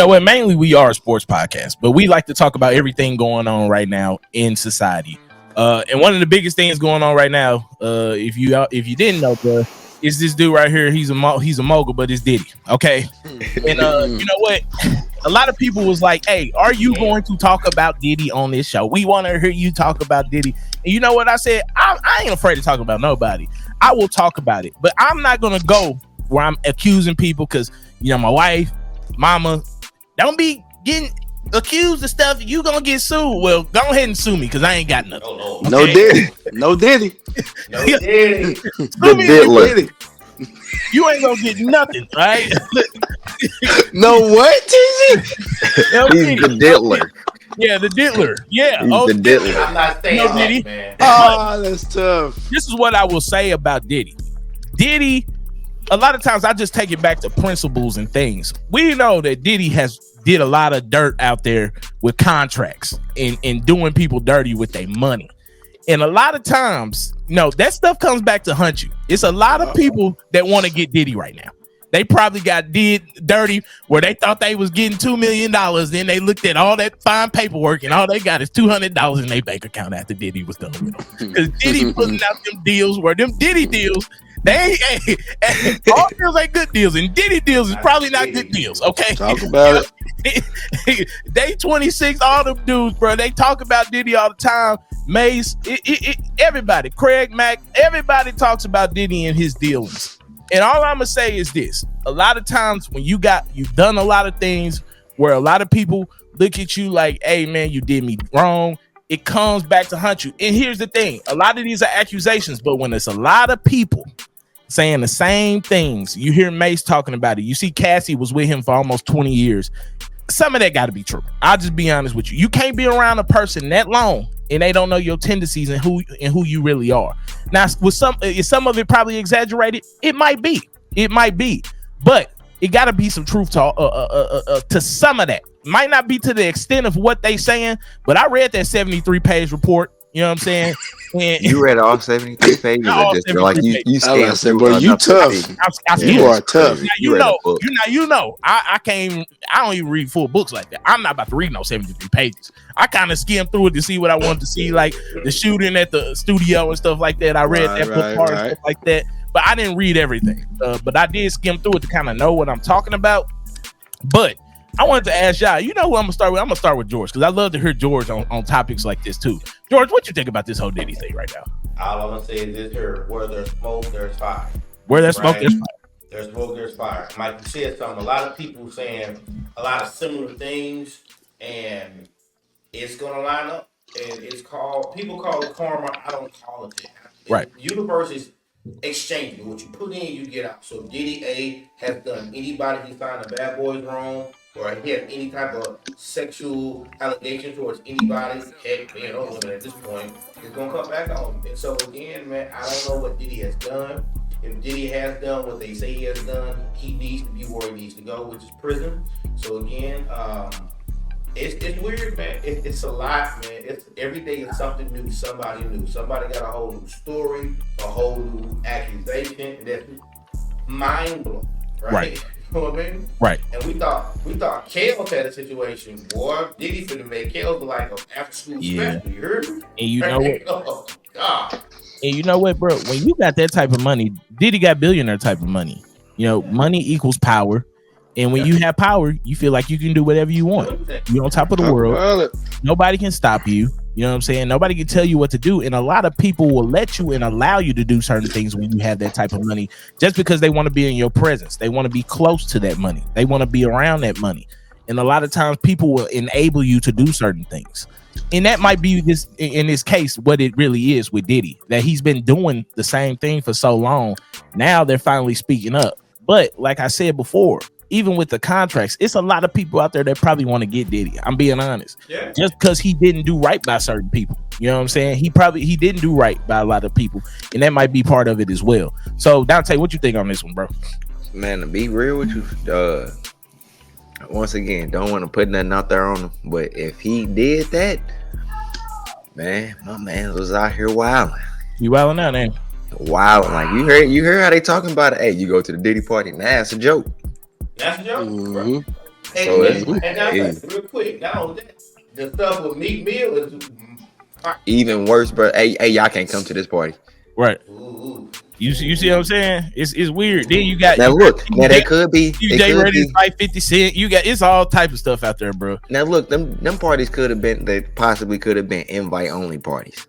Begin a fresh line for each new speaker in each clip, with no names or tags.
Well, mainly we are a sports podcast, but we like to talk about everything going on right now in society. And one of the biggest things going on right now, if you didn't know, bro, is this dude right here. He's a mogul, but it's Diddy. Okay, and you know what? A lot of people was like, "Hey, are you going to talk about Diddy on this show? We want to hear you talk about Diddy." And you know what I said? I ain't afraid to talk about nobody. I will talk about it, but I'm not gonna go where I'm accusing people because my wife, mama. Don't be getting accused of stuff. You gonna get sued. Well, go ahead and sue me because I ain't got nothing.
Okay? No Diddy.
No Diddy.
The diddler.
You ain't gonna get nothing, right?
No what, TG?
He's the diddler.
Yeah, the diddler. Yeah,
He's the diddler.
I'm not saying that,
Diddy.
man.
Oh, that's tough.
This is what I will say about Diddy. Diddy, a lot of times I just take it back to principles and things. We know that Diddy did a lot of dirt out there with contracts and doing people dirty with their money. And a lot of times, that stuff comes back to hunt you. It's a lot of people that want to get Diddy right now. They probably got did dirty where they thought they was getting $2 million. Then they looked at all that fine paperwork and all they got is $200 in their bank account after Diddy was done with them. Because Diddy putting out them deals where them Diddy deals, they all deals ain't good deals, and Diddy deals is probably not good deals. Okay,
Talk about
it. They 26, all them dudes, bro. They talk about Diddy all the time. Mace, everybody, Craig Mack, everybody talks about Diddy and his dealings. And all I'm gonna say is this: a lot of times when you've done a lot of things where a lot of people look at you like, "Hey, man, you did me wrong." It comes back to hunt you. And here's the thing: a lot of these are accusations, but when it's a lot of people saying the same things, you hear Mace talking about it. You see, Cassie was with him for almost 20 years. Some of that got to be true. I'll just be honest with you. You can't be around a person that long and they don't know your tendencies and who you really are. Now, with is some of it probably exaggerated? It might be, but it got to be some truth to some of that. Might not be to the extent of what they saying, but I read that 73-page report. You know what I'm saying? And
you read all 73 pages.
All
Just
73
like
pages.
you
said, bro, you tough. You are tough.
Now, I don't even read full books like that. I'm not about to read no 73 pages. I kind of skimmed through it to see what I wanted to see, like the shooting at the studio and stuff like that. I read that book part and stuff like that, but I didn't read everything. But I did skim through it to kind of know what I'm talking about. But I wanted to ask y'all, you know who I'm gonna start with? I'm gonna start with George because I love to hear George on topics like this too. George, what you think about this whole Diddy thing right now?
All I'm gonna say is this here: where there's smoke, there's fire.
Where there's smoke, there's fire.
There's smoke, there's fire. Mike, you said something. A lot of people saying a lot of similar things, and it's gonna line up. And it's called, people call it karma. I don't call it that.
Right.
The universe is exchanging. What you put in, you get out. So Diddy A has done anybody he found a bad boys wrong, or he had any type of sexual allegation towards anybody, heck, man, or women at this point, it's gonna come back on him. And so again, man, I don't know what Diddy has done. If Diddy has done what they say he has done, he needs to be where he needs to go, which is prison. So again, it's weird, man. It's a lot, man. It's every day is something new, somebody new. Somebody got a whole new story, a whole new accusation, and that's mind blowing, right? You know what I mean?
Right.
And we thought Kels had a situation, boy. Diddy finna make Kels look like an after school special. You heard me?
And you know what?
Oh, God.
And you know what, bro? When you got that type of money, Diddy got billionaire type of money. Money equals power. And when you have power, you feel like you can do whatever you want. You're on top of the world. Nobody can stop you. You know what I'm saying? Nobody can tell you what to do. And a lot of people will let you and allow you to do certain things when you have that type of money, just because they want to be in your presence. They want to be close to that money. They want to be around that money. And a lot of times people will enable you to do certain things. And that might be this, in this case, what it really is with Diddy, that he's been doing the same thing for so long. Now they're finally speaking up. But like I said before, even with the contracts, it's a lot of people out there that probably want to get Diddy. I'm being honest.
Yeah.
Just because he didn't do right by certain people. You know what I'm saying? He didn't do right by a lot of people. And that might be part of it as well. So Dante, what you think on this one, bro?
Man, to be real with you, once again, don't want to put nothing out there on him. But if he did that, man, my man was out here wilding.
You wilding out, man.
Wilding. Like you heard how they talking about it. Hey, you go to the Diddy party. Nah, it's a joke.
That's a joke, bro.
So it's
And now, real quick, not only that, the stuff with Meek Mill is
even worse, bro. Hey, y'all can't come to this party.
Right.
ooh.
You see what I'm saying? It's weird. Then you got
Now they could be.
They ready to fight 50 Cent. It's all type of stuff out there, bro.
Now look, them parties could have been. They possibly could have been invite only parties,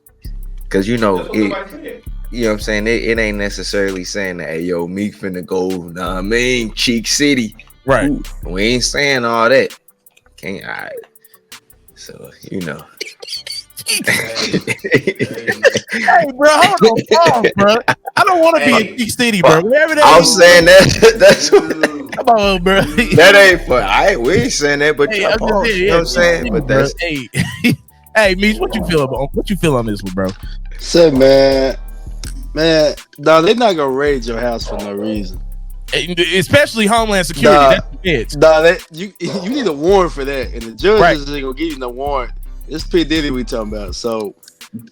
because you know
That's what
it.
somebody said.
You know what I'm saying? It ain't necessarily saying that, hey, yo, Meek finna go, nah, I mean, Cheek City.
Right.
Ooh, we ain't saying all that. Can't, all right. So, you know.
Hey, bro, hold on, pause, bro. I don't want to be in Cheek City, bro. Whatever that
I'm
is,
saying that's what.
come on, bro.
That ain't fun. We ain't saying that, but
Hey,
y'all pause, you know what I'm saying? But
bro.
that's
Hey, hey, Meech, what you feel about? What you feel on this one, bro?
Say, man, no, they're not gonna raid your house for no reason.
Especially Homeland Security. That's the
You need a warrant for that, and the judges ain't gonna give you no warrant. It's P. Diddy we talking about. So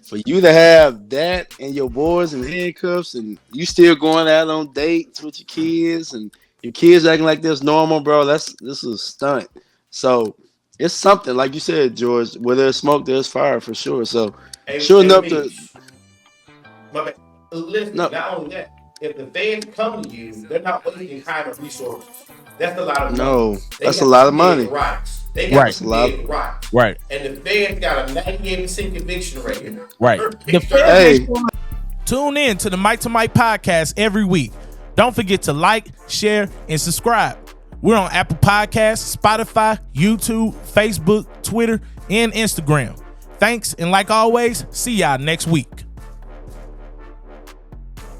for you to have that and your boys in handcuffs, and you still going out on dates with your kids, and your kids acting like this normal, bro. This is a stunt. So it's something like you said, George. Where there's smoke, there's fire for sure. So sure enough,
Listen, not only that, if the feds come to you, they're not wasting time and resources. That's a lot of money.
No, that's a lot of money.
Rights. They got to big rights.
Right.
And the feds got a 98% conviction rate.
Right. Tune in to the Mike to Mike podcast every week. Don't forget to like, share, and subscribe. We're on Apple Podcasts, Spotify, YouTube, Facebook, Twitter, and Instagram. Thanks, and like always, see y'all next week.